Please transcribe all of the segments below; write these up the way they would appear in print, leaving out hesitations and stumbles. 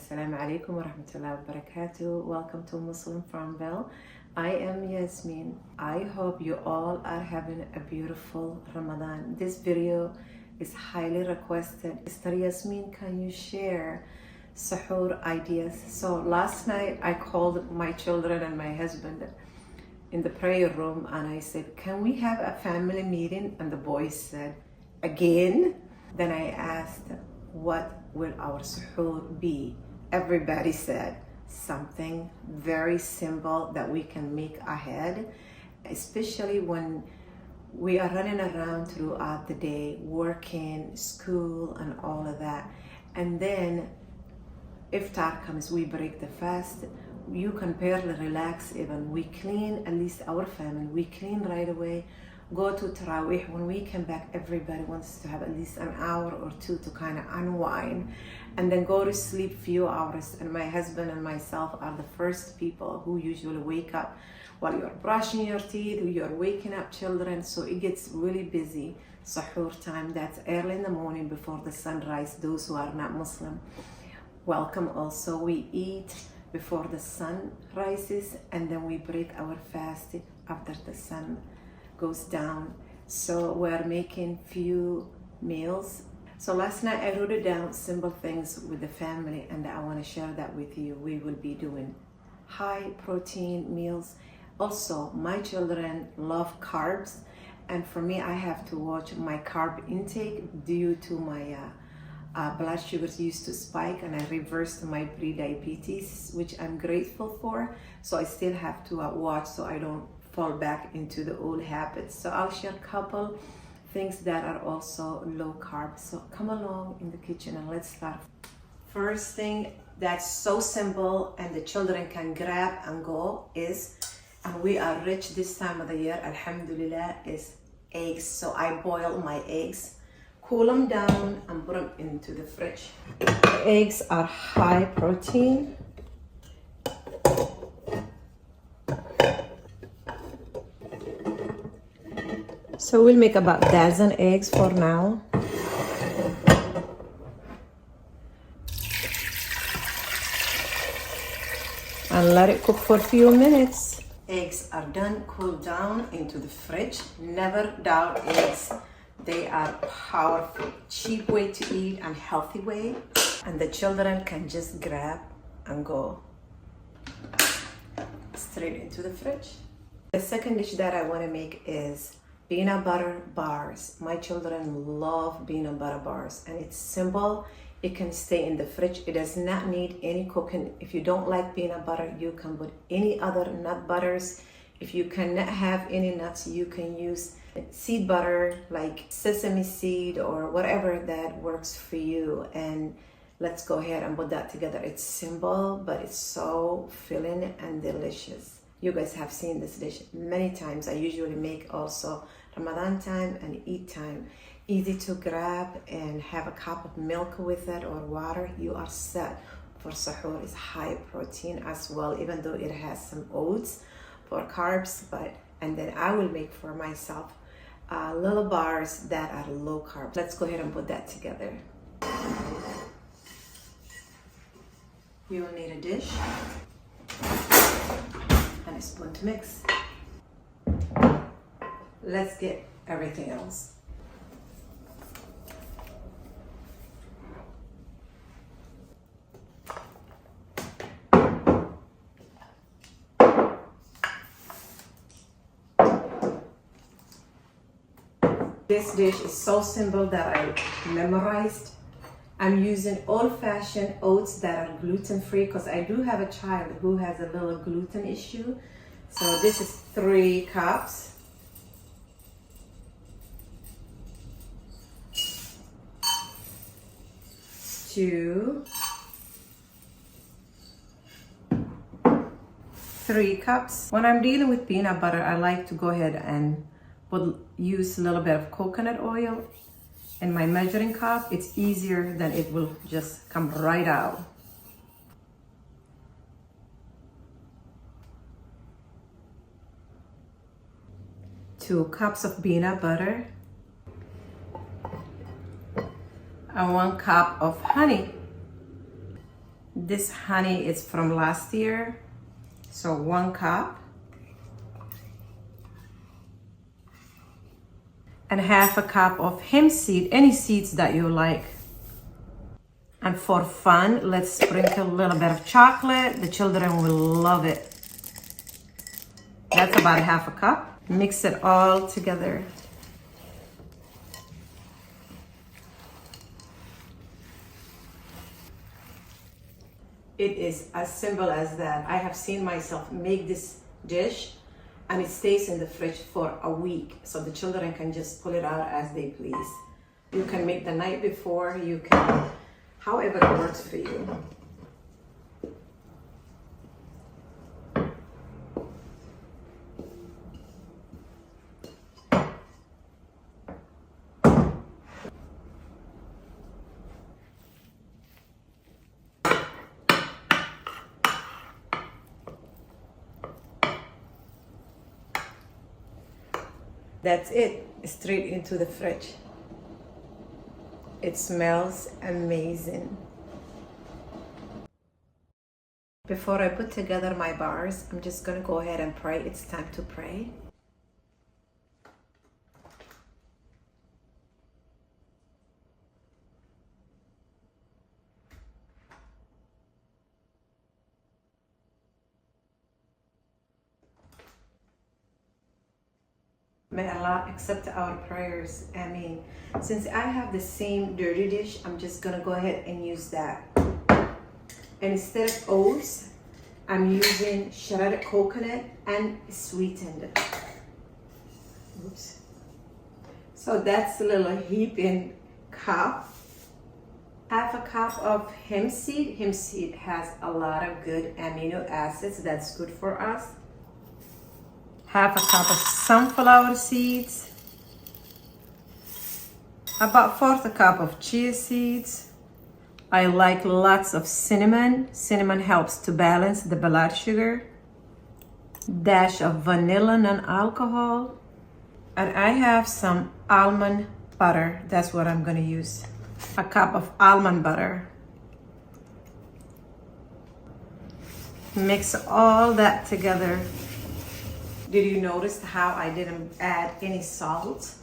Assalamu alaikum wa rahmatullahi wa barakatuh. Welcome to Muslim Farm Bell. I am Yasmin. I hope you all are having a beautiful Ramadan. This video is highly requested. Mr. Yasmin, can you share sahur ideas? So last night I called my children and my husband in the prayer room and I said, can we have a family meeting? And the boys said, again? Then I asked, what will our suhoor be? Everybody said something very simple that we can make ahead, especially when we are running around throughout the day, working, school, and all of that. And then iftar comes, we break the fast. You can barely relax even. We clean, at least our family, we clean right away. Go to Tarawih. When we come back, everybody wants to have at least an hour or two to kind of unwind and then go to sleep few hours. And my husband and myself are the first people who usually wake up while you're brushing your teeth, you're waking up children. So it gets really busy. Sahur time, that's early in the morning before the sunrise, those who are not Muslim. Welcome also. We eat before the sun rises and then we break our fast after the sun goes down. So we're making few meals. So last night I wrote it down, simple things with the family, and I want to share that with you. We will be doing high protein meals. Also, my children love carbs, and for me, I have to watch my carb intake due to my blood sugars used to spike, and I reversed my pre-diabetes, which I'm grateful for. So I still have to watch so I don't fall back into the old habits. So I'll share a couple things that are also low carb. So come along in the kitchen and let's start. First thing that's so simple and the children can grab and go is, and we are rich this time of the year, alhamdulillah, is eggs. So I boil my eggs, cool them down and put them into the fridge. The eggs are high protein. So we'll make about a dozen eggs for now. And let it cook for a few minutes. Eggs are done, cool down into the fridge. Never doubt eggs. They are powerful, cheap way to eat and healthy way. And the children can just grab and go straight into the fridge. The second dish that I want to make is peanut butter bars. My children love peanut butter bars and it's simple. It can stay in the fridge. It does not need any cooking. If you don't like peanut butter, you can put any other nut butters. If you cannot have any nuts, you can use seed butter like sesame seed or whatever that works for you. And let's go ahead and put that together. It's simple, but it's so filling and delicious. You guys have seen this dish many times. I usually make also Ramadan time and Eid time. Easy to grab and have a cup of milk with it or water. You are set for sahur. It's high protein as well, even though it has some oats for carbs. And then I will make for myself little bars that are low carb. Let's go ahead and put that together. You will need a dish and a spoon to mix. Let's get everything else. This dish is so simple that I memorized. I'm using old-fashioned oats that are gluten-free because I do have a child who has a little gluten issue. So this is 3 cups. 2, 3 cups. When I'm dealing with peanut butter, I like to go ahead and use a little bit of coconut oil in my measuring cup. It's easier than it will just come right out. Two cups of peanut butter and 1 cup of honey. This honey is from last year, so 1 cup. And half a cup of hemp seed, any seeds that you like. And for fun, let's sprinkle a little bit of chocolate. The children will love it. That's about half a cup. Mix it all together. It is as simple as that. I have seen myself make this dish and it stays in the fridge for a week, so the children can just pull it out as they please. You can make the night before, you can, however it works for you. That's it, straight into the fridge. It smells amazing. Before I put together my bars, I'm just gonna go ahead and pray. It's time to pray. May Allah accept our prayers. Ameen. Since I have the same dirty dish, I'm just gonna go ahead and use that. And instead of oats, I'm using shredded coconut and sweetened. Oops. So that's a little heaping cup. Half a cup of hemp seed. Hemp seed has a lot of good amino acids. That's good for us. Half a cup of sunflower seeds, about 1/4 cup of chia seeds. I like lots of cinnamon. Cinnamon helps to balance the blood sugar. Dash of vanilla, non-alcohol. And I have some almond butter. That's what I'm gonna use. A cup of almond butter. Mix all that together. Did you notice how I didn't add any salt?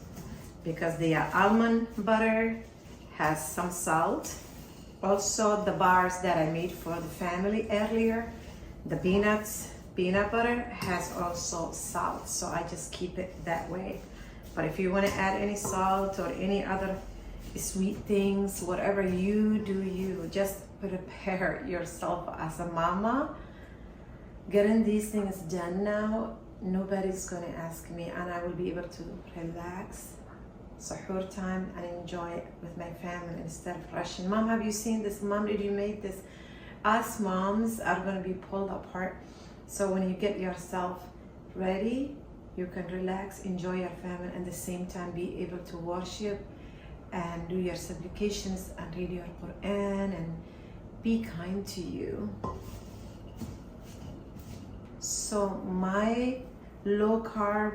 Because the almond butter has some salt. Also, the bars that I made for the family earlier, the peanut butter has also salt. So I just keep it that way. But if you want to add any salt or any other sweet things, whatever you do, you just prepare yourself as a mama. Getting these things done now, nobody's gonna ask me, and I will be able to relax, sahur time, and enjoy it with my family instead of rushing. Mom, have you seen this? Mom, did you make this? Us moms are gonna be pulled apart. So when you get yourself ready, you can relax, enjoy your family, and at the same time be able to worship and do your supplications and read your Quran and be kind to you. So my low carb,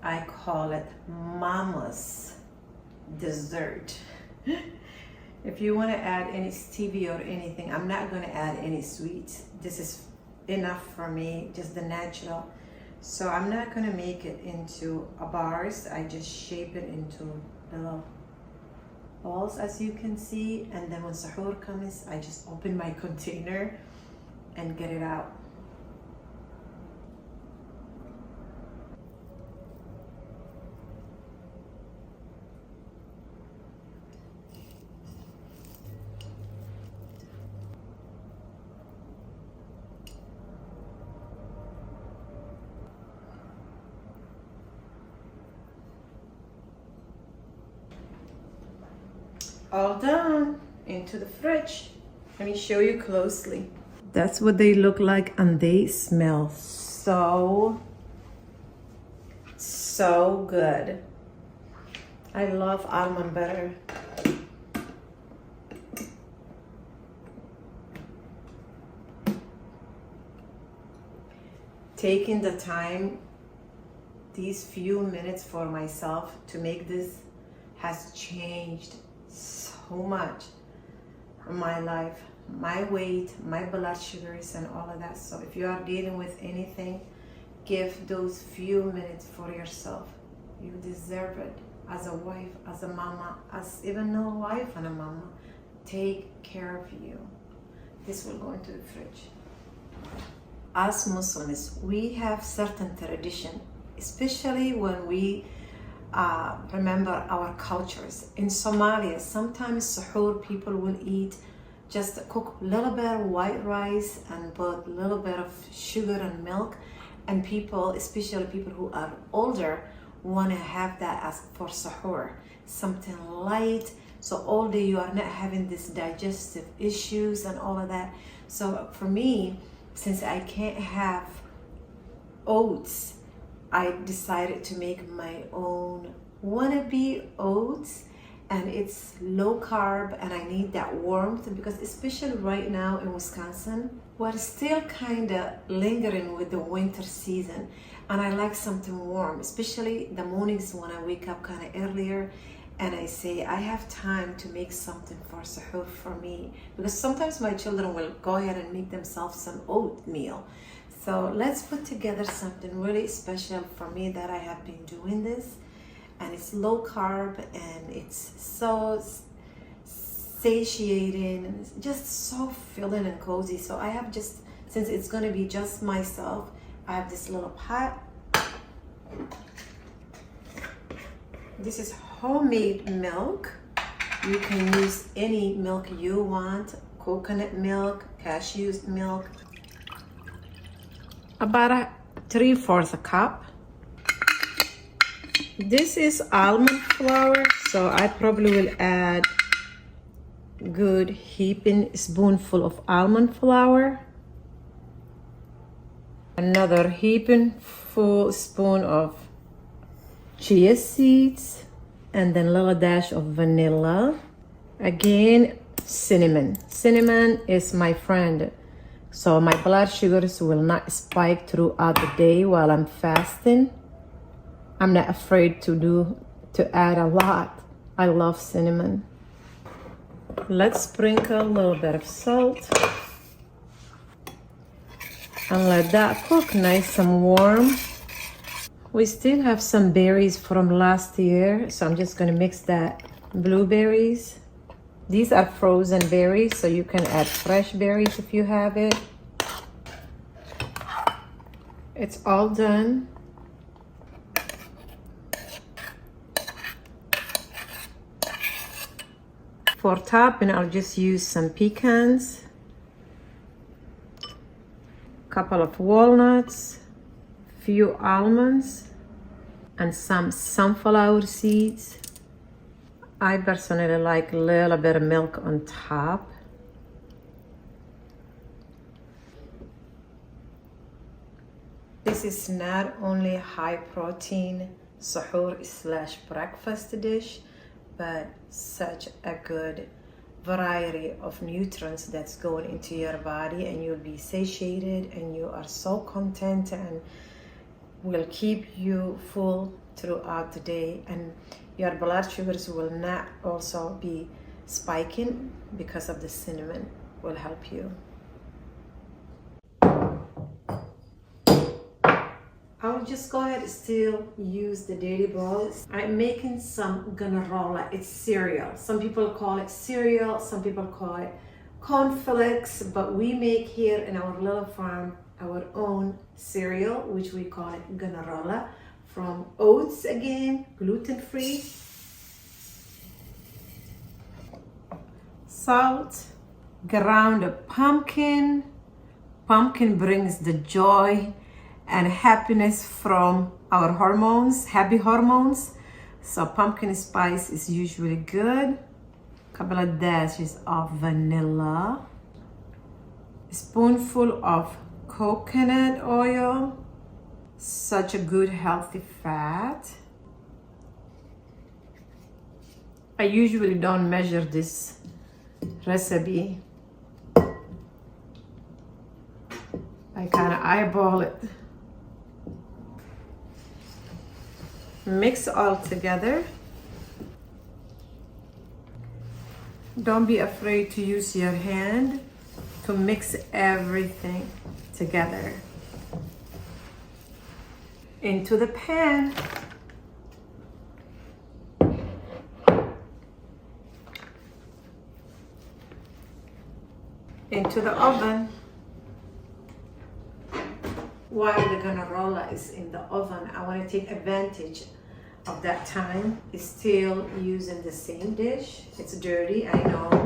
I call it mama's dessert. If you want to add any stevia or anything, I'm not going to add any sweets. This is enough for me, just the natural. So I'm not going to make it into a bars. I just shape it into little balls, as you can see. And then when sahur comes, I just open my container and get it out. All done, into the fridge. Let me show you closely. That's what they look like, and they smell so good. I love almond butter. Taking the time, these few minutes for myself to make this has changed so much in my life. my weight, my blood sugars, and all of that. So if you are dealing with anything, give those few minutes for yourself. You deserve it. As a wife, as a mama, as even a wife and a mama, take care of you. This will go into the fridge. As Muslims, we have certain tradition, especially when we remember our cultures. In Somalia, sometimes sahur people will eat, just cook a little bit of white rice and put a little bit of sugar and milk. And people, especially people who are older, want to have that as for sahur, something light, so all day you are not having this digestive issues and all of that. So for me, since I can't have oats, I decided to make my own wannabe oats, and it's low carb, and I need that warmth because especially right now in Wisconsin, we're still kind of lingering with the winter season, and I like something warm, especially the mornings when I wake up kind of earlier and I say I have time to make something for sahur for me, because sometimes my children will go ahead and make themselves some oatmeal. So let's put together something really special for me that I have been doing this, and it's low carb and it's so satiating and it's just so filling and cozy. So I have just, since it's going to be just myself, I have this little pot. This is homemade milk. You can use any milk you want, coconut milk, cashew milk. About a 3/4 cup. This is almond flour, so I probably will add good heaping spoonful of almond flour, another heaping full spoon of chia seeds, and then a little dash of vanilla. Again, cinnamon. Cinnamon is my friend, so my blood sugars will not spike throughout the day while I'm fasting. I'm not afraid to add a lot. I love cinnamon. Let's sprinkle a little bit of salt and let that cook nice and warm. We still have some berries from last year, so I'm just gonna mix that. Blueberries. These are frozen berries, so you can add fresh berries if you have it. It's all done. For topping, I'll just use some pecans, couple of walnuts, few almonds, and some sunflower seeds. I personally like a little bit of milk on top. This is not only high protein sahur / breakfast dish, but such a good variety of nutrients that's going into your body, and you'll be satiated and you are so content, and will keep you full throughout the day, and your blood sugars will not also be spiking because of the cinnamon. Will help you. I'll just go ahead and still use the daily bowls. I'm making some granola. It's cereal. Some people call it cereal, some people call it cornflakes, but we make here in our little farm our own cereal, which we call it granola, from oats, again, gluten-free. Salt, ground pumpkin. Pumpkin brings the joy and happiness from our hormones, happy hormones. So pumpkin spice is usually good. Couple of dashes of vanilla. A spoonful of coconut oil. Such a good healthy fat. I usually don't measure this recipe. I kind of eyeball it. Mix all together. Don't be afraid to use your hand. to mix everything together. Into the pan. Into the oven. While the granola is in the oven, I want to take advantage of that time. It's still using the same dish. It's dirty, I know.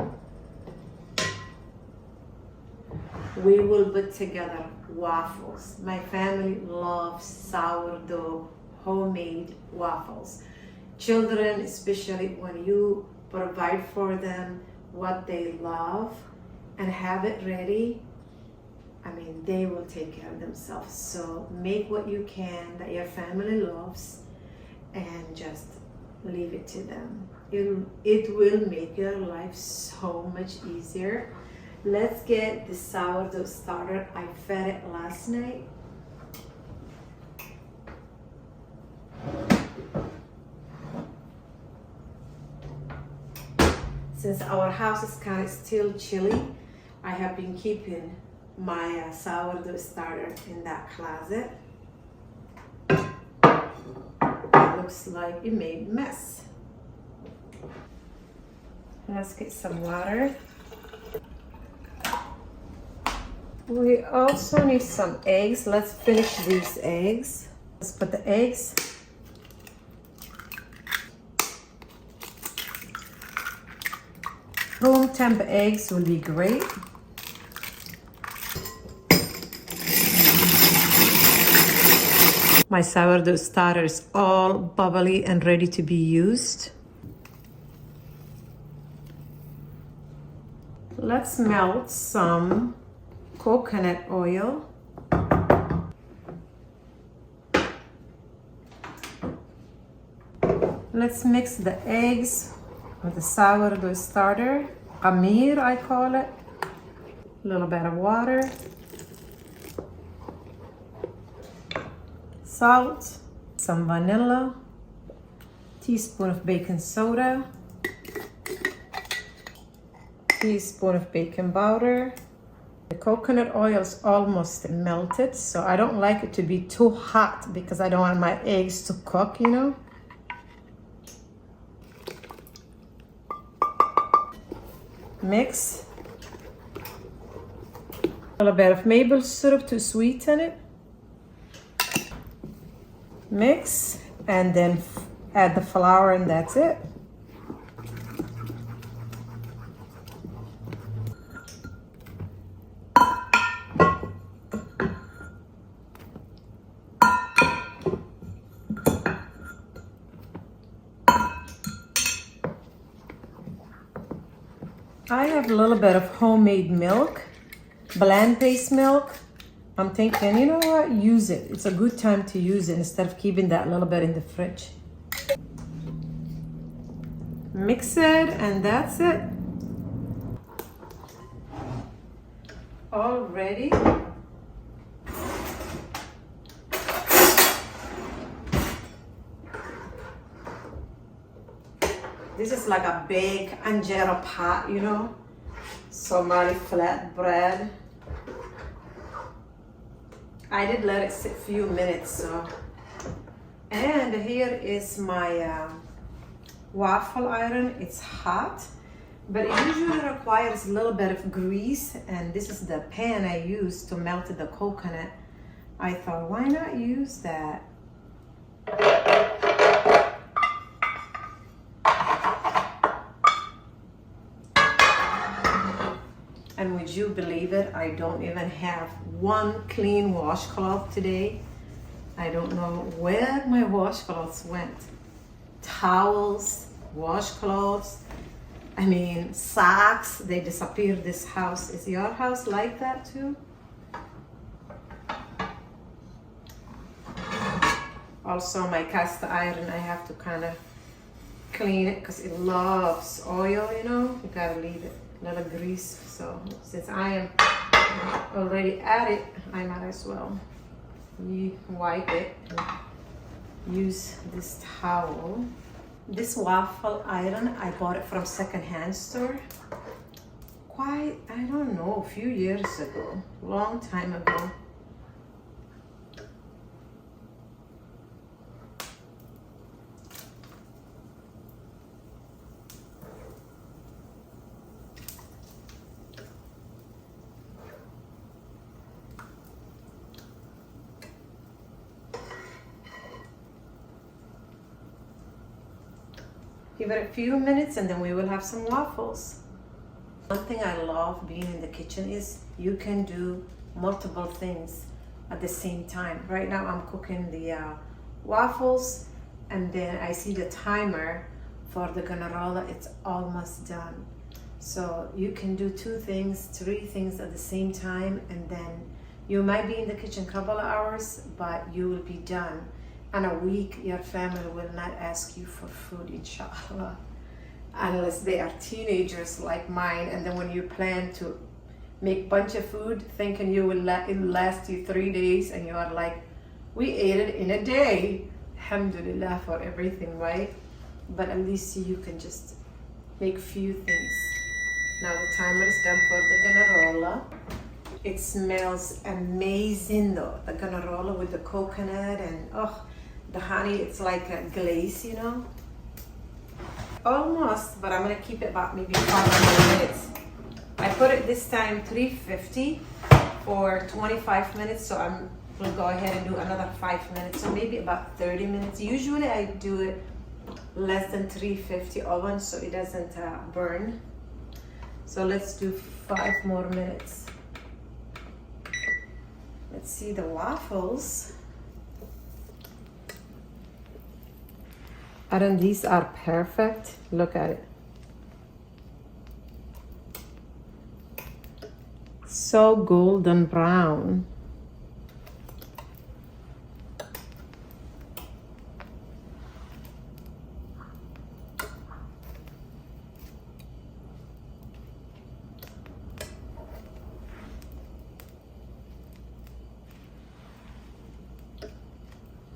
We will put together waffles. My family loves sourdough homemade waffles. Children, especially when you provide for them what they love and have it ready, I mean, they will take care of themselves. So make what you can that your family loves and just leave it to them. It will make your life so much easier. Let's get the sourdough started. I fed it last night. Since our house is kind of still chilly, I have been keeping my sourdough starter in that closet. It looks like it made a mess. Let's get some water. We also need some eggs. Let's finish these eggs. Let's put the eggs. Room temp eggs will be great. My sourdough starter is all bubbly and ready to be used. Let's melt some coconut oil. Let's mix the eggs with the sourdough starter. Amir, I call it. A little bit of water. Salt, some vanilla, teaspoon of baking soda, teaspoon of baking powder. The coconut oil is almost melted, so I don't like it to be too hot because I don't want my eggs to cook, you know. Mix. A little bit of maple syrup to sweeten it. Mix and then add the flour, and that's it. I have a little bit of homemade milk, plant-based milk. I'm thinking, you know what, use it. It's a good time to use it instead of keeping that little bit in the fridge. Mix it, and that's it. All ready. This is like a big injera pot, you know, Somali flat bread. I did let it sit a few minutes, so. And here is my waffle iron. It's hot, but it usually requires a little bit of grease, and this is the pan I use to melt the coconut. I thought, why not use that? And would you believe it? I don't even have one clean washcloth today. I don't know where my washcloths went. Towels, washcloths, I mean, socks, they disappeared this house. Is your house like that too? Also, my cast iron, I have to kind of clean it because it loves oil, you know. You gotta leave it. Little grease. So since I am already at it, I might as well wipe it and use this towel. This waffle iron, I bought it from secondhand store. quite, I don't know, a few years ago, long time ago. Give it a few minutes and then we will have some waffles. One thing I love being in the kitchen is you can do multiple things at the same time. Right now I'm cooking the waffles, and then I see the timer for the granola, it's almost done. So you can do 2 things, 3 things at the same time, and then you might be in the kitchen a couple of hours, but you will be done. And a week, your family will not ask you for food, inshallah, unless they are teenagers like mine. And then when you plan to make bunch of food, thinking you will it'll last you 3 days, and you are like, we ate it in a day. Alhamdulillah for everything, right? But at least you can just make few things. Now the timer is done for the granola. It smells amazing though, the granola with the coconut and the honey. It's like a glaze, you know. Almost, but I'm gonna keep it about maybe 5 more minutes. I put it this time 350 for 25 minutes, so I'm gonna go ahead and do another 5 minutes, so maybe about 30 minutes. Usually I do it less than 350 oven so it doesn't burn. So let's do 5 more minutes. Let's see the waffles. And these are perfect. Look at it. So golden brown.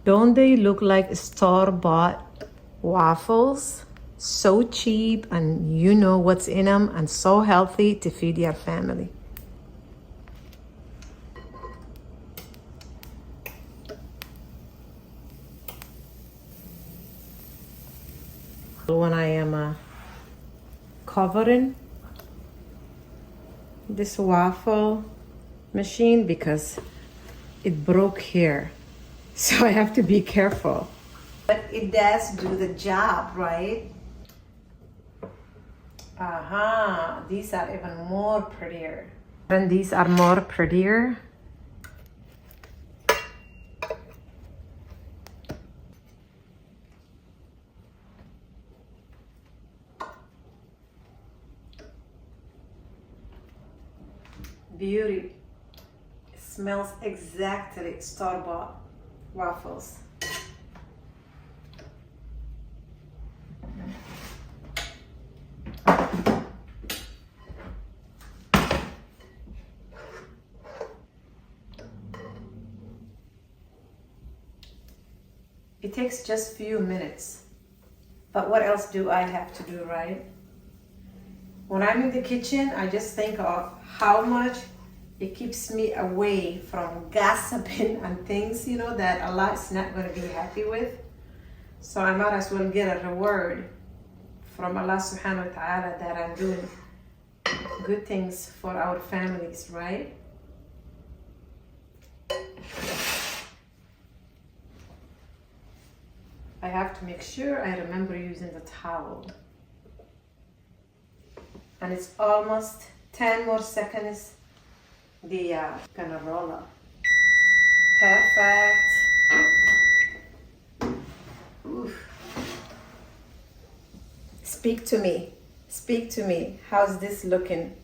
Don't they look like store-bought waffles? So cheap, and you know what's in them, and so healthy to feed your family. When I am covering this waffle machine because it broke here. So I have to be careful. But it does do the job, right? These are even more prettier. And these are more prettier. Beauty. It smells exactly store-bought waffles. It takes just few minutes, but what else do I have to do, right? When I'm in the kitchen, I just think of how much it keeps me away from gossiping and things, you know, that Allah is not going to be happy with. So I might as well get a reward from Allah subhanahu wa ta'ala that I'm doing good things for our families, right? I have to make sure I remember using the towel. And it's almost 10 more seconds. The granola. Perfect. Oof. Speak to me. Speak to me. How's this looking?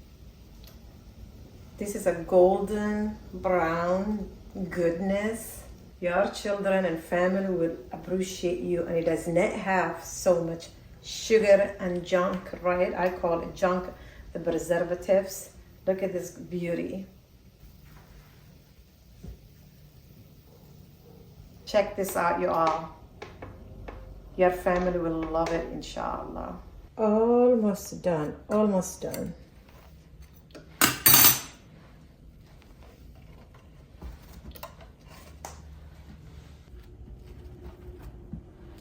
This is a golden brown goodness. Your children and family will appreciate you, and it does not have so much sugar and junk, right? I call it junk, the preservatives. Look at this beauty. Check this out, you all. Your family will love it, inshallah. Almost done, almost done.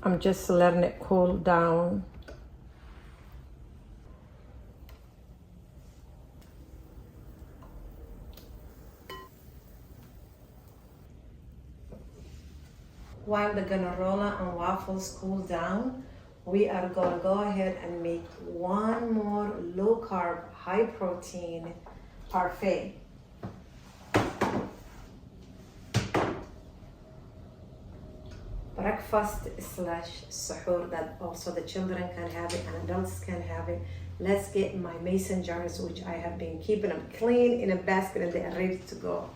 I'm just letting it cool down. While the granola and waffles cool down, we are gonna go ahead and make one more low carb, high protein parfait. Breakfast / sahur that also the children can have it and adults can have it. Let's get my mason jars, which I have been keeping them clean in a basket and they are ready to go.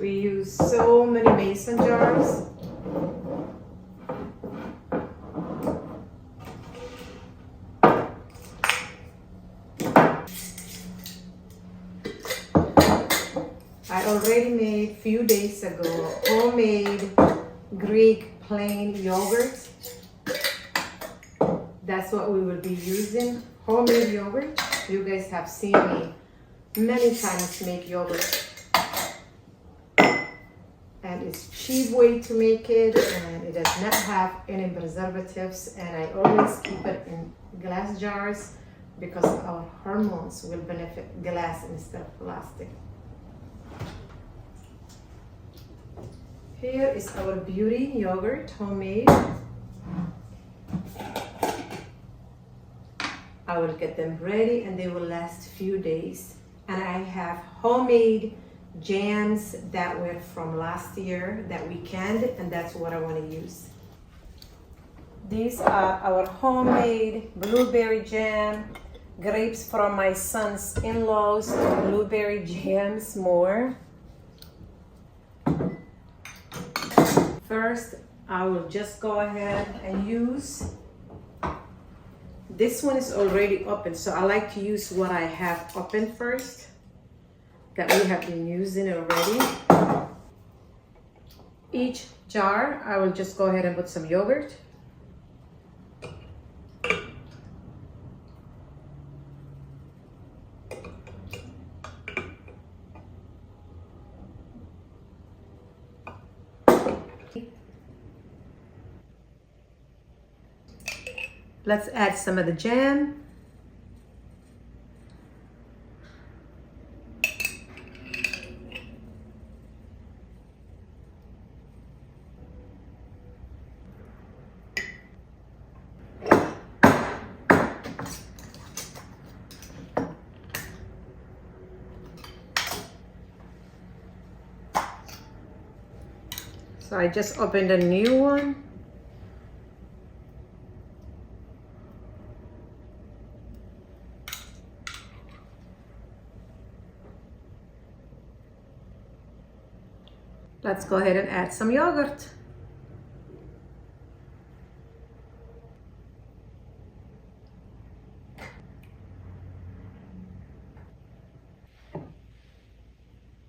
We use so many mason jars. I already made a few days ago homemade Greek plain yogurt. That's what we will be using, homemade yogurt. You guys have seen me many times make yogurt. And it's cheap way to make it, and it does not have any preservatives, and I always keep it in glass jars because our hormones will benefit glass instead of plastic. Here is our beauty yogurt, homemade. I will get them ready and they will last a few days. And I have homemade jams that were from last year that we canned, and that's what I want to use. These are our homemade blueberry jam, grapes from my son's in-laws, blueberry jams more. First, I will just go ahead and use, this one is already open, so I like to use what I have open first, that we have been using already. Each jar, I will just go ahead and put some yogurt. Let's add some of the jam. So I just opened a new one. Let's go ahead and add some yogurt.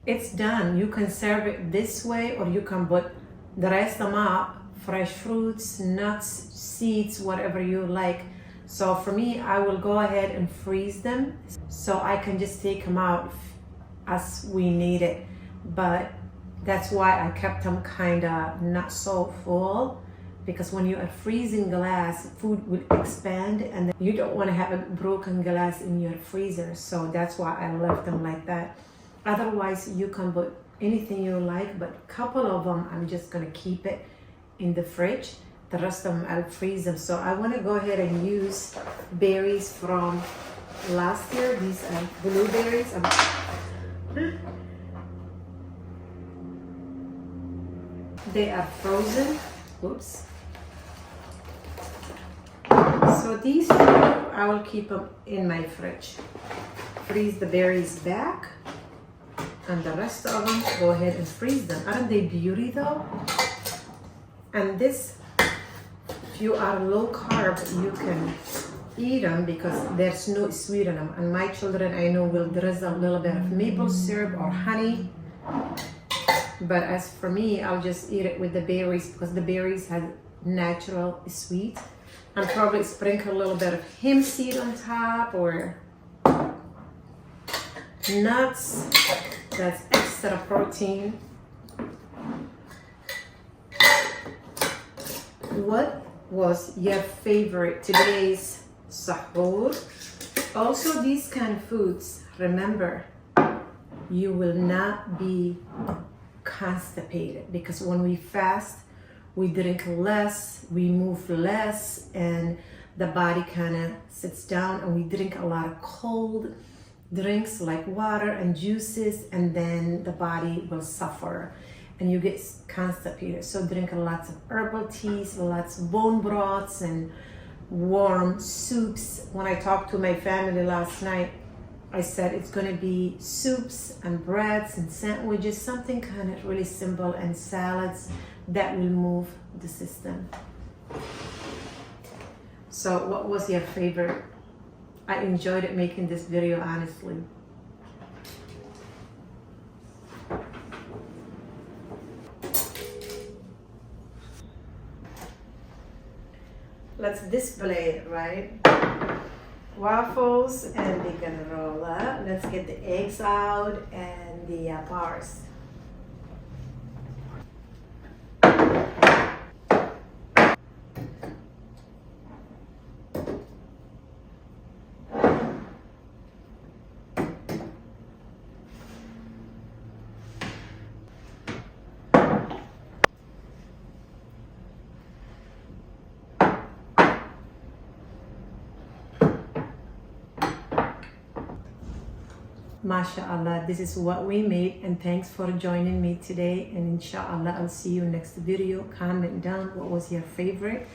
It's done. You can serve it this way, or you can put the rest them up, fresh fruits, nuts, seeds, whatever you like. So for me, I will go ahead and freeze them so I can just take them out as we need it. But that's why I kept them kind of not so full, because when you are freezing glass, food will expand and you don't want to have a broken glass in your freezer. So that's why I left them like that. Otherwise, you can put anything you like, but a couple of them I'm just gonna keep it in the fridge. The rest of them I'll freeze them. So I want to go ahead and use berries from last year. These are blueberries. They are frozen. Oops. So these two, I will keep them in my fridge. Freeze the berries back. And the rest of them, go ahead and freeze them. Aren't they beauty though? And this, if you are low carb, you can eat them because there's no sweet in them. And my children, I know, will drizzle a little bit of maple syrup or honey. But as for me, I'll just eat it with the berries because the berries have natural sweet. And probably sprinkle a little bit of hemp seed on top or nuts. That's extra protein. What was your favorite today's sahur? Also, these kind of foods, remember, you will not be constipated, because when we fast, we drink less, we move less, and the body kind of sits down, and we drink a lot of cold drinks like water and juices, and then the body will suffer and you get constipated. So drink lots of herbal teas, lots of bone broths and warm soups. When I talked to my family last night, I said it's gonna be soups and breads and sandwiches, something kind of really simple, and salads that will move the system. So what was your favorite? I enjoyed it making this video, honestly. Let's display it, right? Waffles and the granola. Let's get the eggs out and the bars. MashaAllah, this is what we made, and thanks for joining me today, and inshallah I'll see you next video. Comment down what was your favorite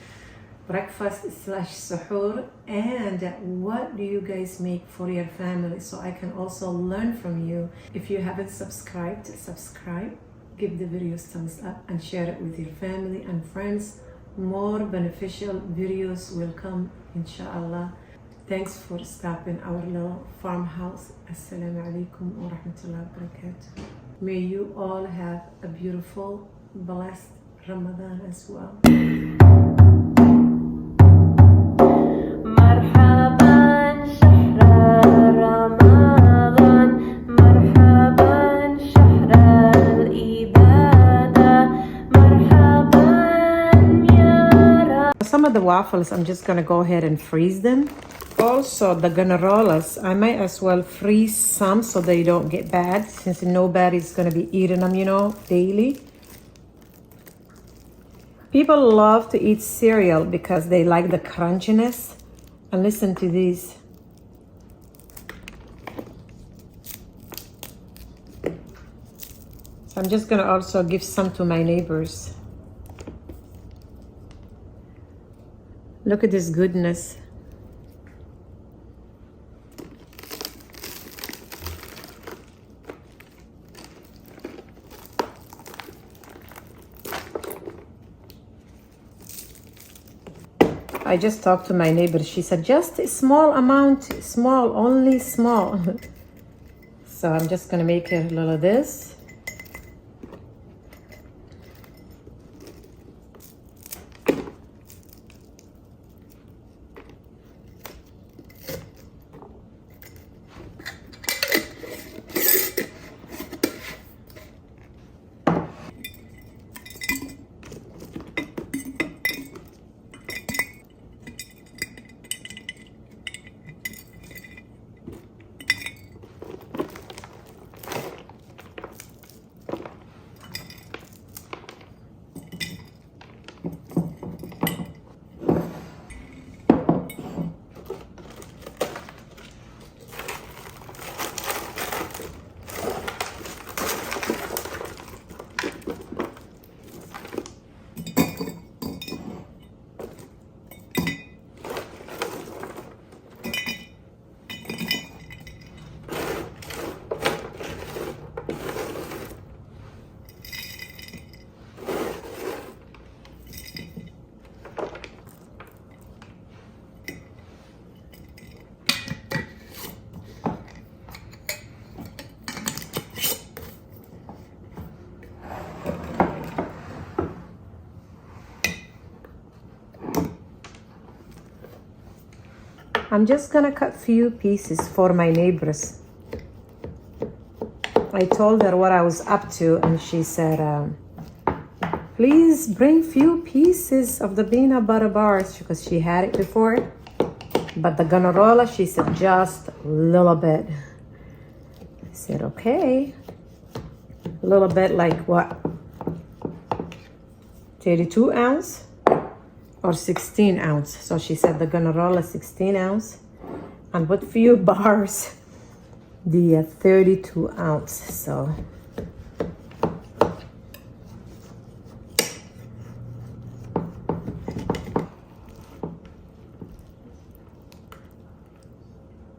breakfast / sahur, and what do you guys make for your family, so I can also learn from you. If you haven't subscribed, subscribe, give the videos thumbs up, and share it with your family and friends. More beneficial videos will come, inshallah. Thanks for stopping our little farmhouse. Assalamu alaikum wa rahmatullahi wa barakatuh. May you all have a beautiful, blessed Ramadan as well. Some of the waffles, I'm just gonna go ahead and freeze them. Also, the granolas, I might as well freeze some so they don't get bad, since nobody's going to be eating them, you know, daily. People love to eat cereal because they like the crunchiness. And listen to these. So I'm just going to also give some to my neighbors. Look at this goodness. I just talked to my neighbor. She said, just a small amount, small, only small. So I'm just gonna make a little of this. I'm just gonna cut few pieces for my neighbors. I told her what I was up to, and she said, please bring few pieces of the peanut butter bars, because she had it before. But the granola, she said, just a little bit. I said, okay. A little bit, like what? 32 ounce or 16 ounce. So she said the granola 16 ounce. And with few bars, the 32 ounce. So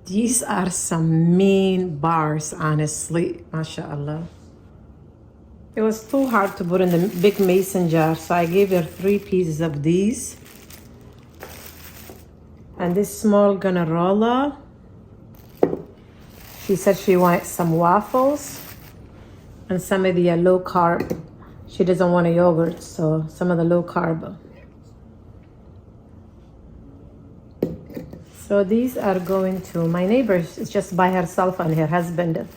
these are some mean bars, honestly, mashallah. It was too hard to put in the big mason jar, so I gave her 3 pieces of these. And this small granola, she said she wants some waffles and some of the low carb. She doesn't want a yogurt, so some of the low carb. So these are going to my neighbor. It's just by herself and her husband.